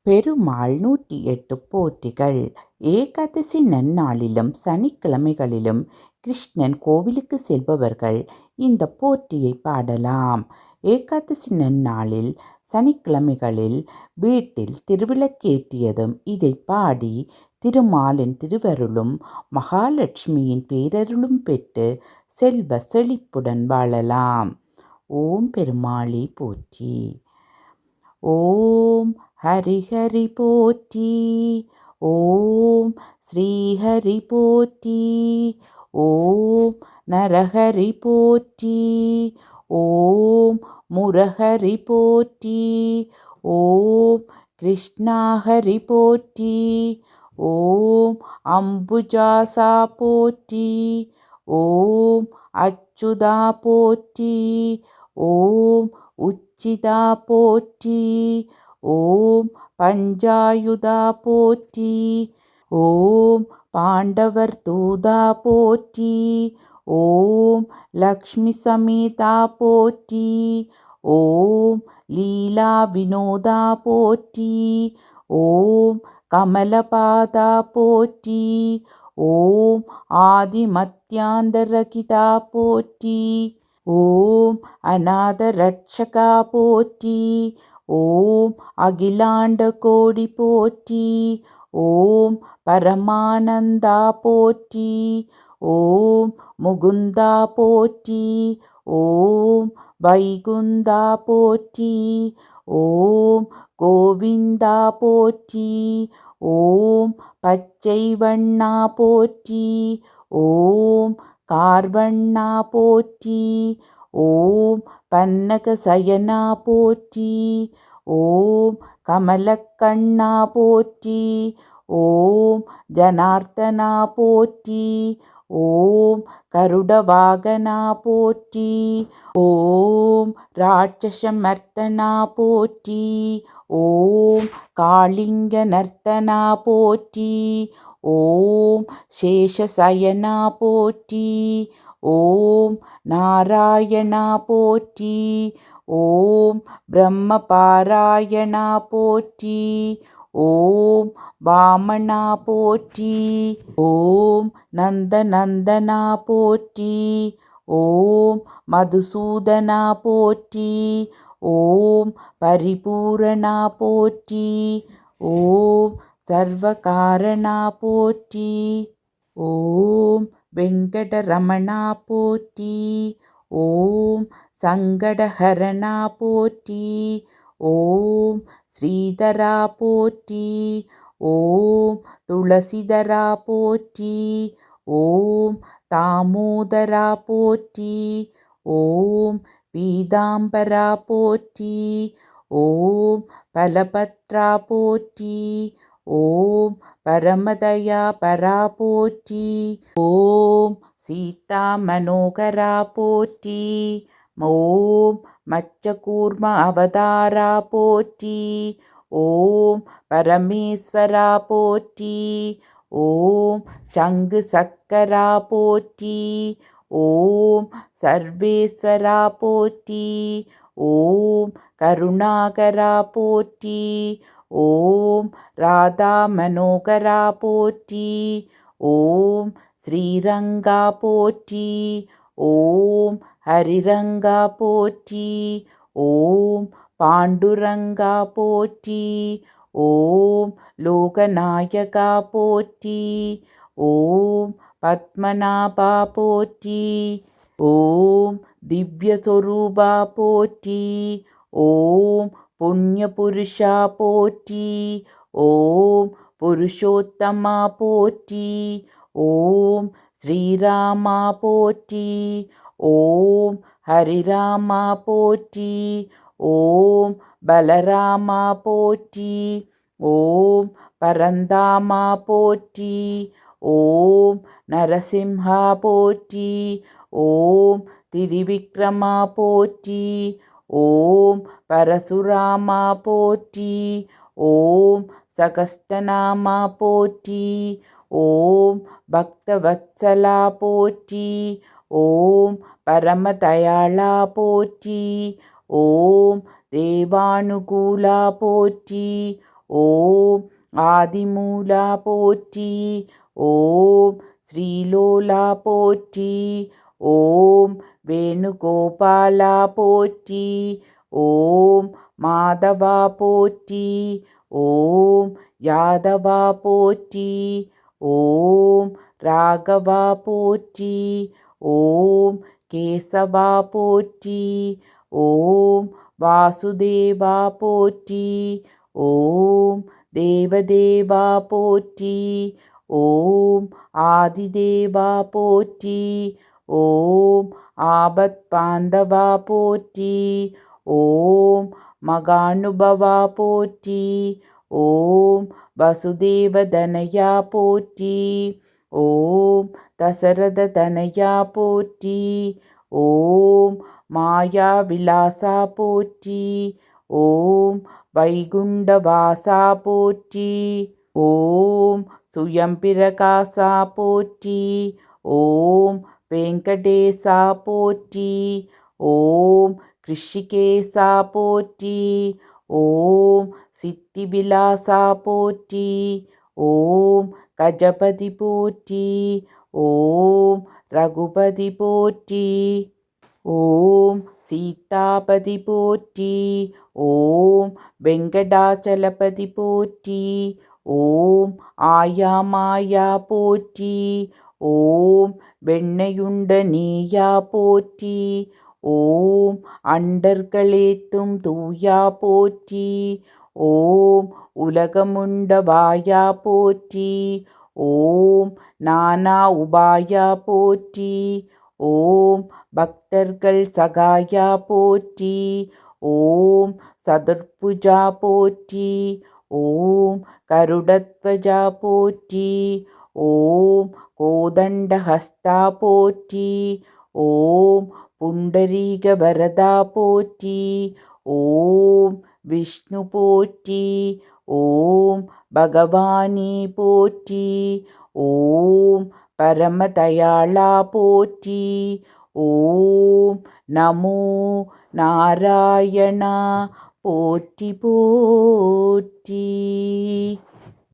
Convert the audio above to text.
பெருமாள் 108 போற்றிகள். ஏகாதசி நன்னாளிலும் சனிக்கிழமைகளிலும் கிருஷ்ணன் கோவிலுக்கு செல்பவர்கள் இந்த போற்றியை பாடலாம். ஏகாதசி நன்னாளில் சனிக்கிழமைகளில் வீட்டில் திருவிளக்கேற்றியதும் இதை பாடி திருமாலின் திருவருளும் மகாலட்சுமியின் பேரருளும் பெற்று செல்வ செழிப்புடன் வாழலாம். ஓம் பெருமாளே போற்றி. ஓம் ஹரிஹரி போற்றி. ஓம் ஸ்ரீஹரி போற்றி. ஓம் நரஹரி போற்றி. ஓம் முரஹரி போற்றி. ஓம் கிருஷ்ணாஹரி போற்றி. ஓம் அம்புஜாசா போற்றி. ஓம் அச்சுதா போற்றி. ஓம் உச்சிதா போற்றி. ஓம் பஞ்சாயுதா போற்றி. ஓம் பாண்டவர் தூதா போற்றி. ஓம் லக்ஷ்மி சமேதா போற்றி. ஓம் லீலா வினோதா போற்றி. ஓம் கமலபாதா போற்றி. ஓம் ஆதி மத்தியாந்தரகிதா போற்றி. ஓம் அநாத ரட்சகா போற்றி. ஓம் அகிலாண்ட கோடி போற்றி. ஓம் பரமானந்தா போற்றி. ஓம் முகுந்தா போற்றி. ஓம் வைகுந்தா போற்றி. ஓம் கோவிந்தா போற்றி. ஓம் பச்சை வண்ணா போற்றி. ஓம் கார்வண்ணா போற்றி. ஓம் பன்னக சயனா போற்றி. ஓம் கமலக்கண்ணா போற்றி. ஓம் ஜனார்த்தனா போற்றி. ஓம் கருடவாகனா போற்றி. ஓம் ராட்சசமர்த்தனா போற்றி. ஓம் காளிங்க நர்த்தனா போற்றி. ஓம் சேஷசயனா போற்றி. ஓம் நாராயணா போற்றி. ஓம் பிரம்மபாராயணா போற்றி. ஓம் வாமனா போற்றி. ஓம் நந்தநந்தனா போற்றி. ஓம் மதுசூதனா போற்றி. ஓம் பரிபூரணா போற்றி. ஓம் சர்வகாரணா போற்றி. ஓம் வெங்கடரமணா போற்றி. ஓம் சங்கடஹரணா போற்றி. ஓம் ஸ்ரீதரா போற்றி. ஓம் துளசிதரா போற்றி. ஓம் தாமோதரா போற்றி. ஓம் பீதாம்பரா போற்றி. ஓம் பலபத்ரா போற்றி. ஓம் பரமதயா பரா போற்றி. ஓம் சீதா மனோகரா போற்றி. ஓம் மச்சகூர்ம அவதாரா போற்றி. ஓம் பரமேஸ்வரா போற்றி. ஓம் சங்கு சக்கரா போற்றி. ஓம் சர்வேஸ்வரா போற்றி. ஓம் கருணாகரா போற்றி. ஓம் ராதா மனோகரா போற்றி. ஓம் ஸ்ரீரங்கா போற்றி. ஓம் ஹரிரங்கா போற்றி. ஓம் பாண்டுரங்கா போற்றி. ஓம் லோகநாயகா போற்றி. ஓம் பத்மநாபா போற்றி. ஓம் திவ்யஸ்வரூபா போற்றி. ஓம் புண்ணியபுருஷா போற்றி. ஓம் புருஷோத்தமா போற்றி. ஓம் ஸ்ரீராமா போற்றி. ஓம் ஹரிராமா போற்றி. ஓம் பலராமா போற்றி. ஓம் பரந்தாமா போற்றி. ஓம் நரசிம்ஹா போற்றி. ஓம் திரிவிக்ரமா போற்றி. ஓம் பரசுராமா போற்றி. ஓம் சகஸ்டநாமா போற்றி. ஓம் பக்தவத்சலா போற்றி. ஓம் பரமதயாளா போற்றி. ஓம் தேவானுகூலா போற்றி. ஓம் ஆதிமூலா போற்றி. ஓம் ஸ்ரீலோலா போற்றி. ஓம் வேணுகோபாலா போற்றி. ஓம் மாதவா போற்றி. ஓம் யாதவா போற்றி. ஓம் ராகவா போற்றி. ஓம் கேசவா போற்றி. ஓம் வாசுதேவா போற்றி. ஓம் தேவதேவா போற்றி. ஓம் ஆதிதேவா போற்றி. ஓம் ஆபத் பாந்தவா போற்றி. ஓம் மகானுபவா போற்றி. ஓம் வசுதேவதனயா போற்றி. ஓம் தசரத தனயா போற்றி. ஓம் மாயா விலாசா போற்றி. ஓம் வைகுண்டவாசா போற்றி. ஓம் சுயம்பிரகாசா போற்றி. ஓம் வெங்கடேசா போற்றி. ஓம் கிருஷிகேசா போற்றி. ஓம் சித்திவிலாசா போற்றி. ஓம் கஜபதி போற்றி. ஓம் ரகுபதி போற்றி. ஓம் சீதாபதி போற்றி. ஓம் வெங்கடாச்சலபதி போற்றி. ஓம் ஆயா மாயா போற்றி. ஓம் வெண்ணையுண்ட நீயா போற்றி. ஓம் அண்டர்களேத்தும் தூயா போற்றி. ஓம் உலகமுண்ட வாயா போற்றி. ஓம் நானா உபாயா போற்றி. ஓம் பக்தர்கள் சகாயா போற்றி. ஓம் சதுர்புஜா போற்றி. ஓம் கருடத்வஜா போற்றி. ஓம் கோதண்டஹஸ்தா போற்றி. ஓம் புண்டரீக வரதா போற்றி. ஓம் விஷ்ணு போற்றி. ஓம் பகவானே போற்றி. ஓம் பரமதயாளா போற்றி. ஓம் நமோ நாராயணா போற்றி போற்றி.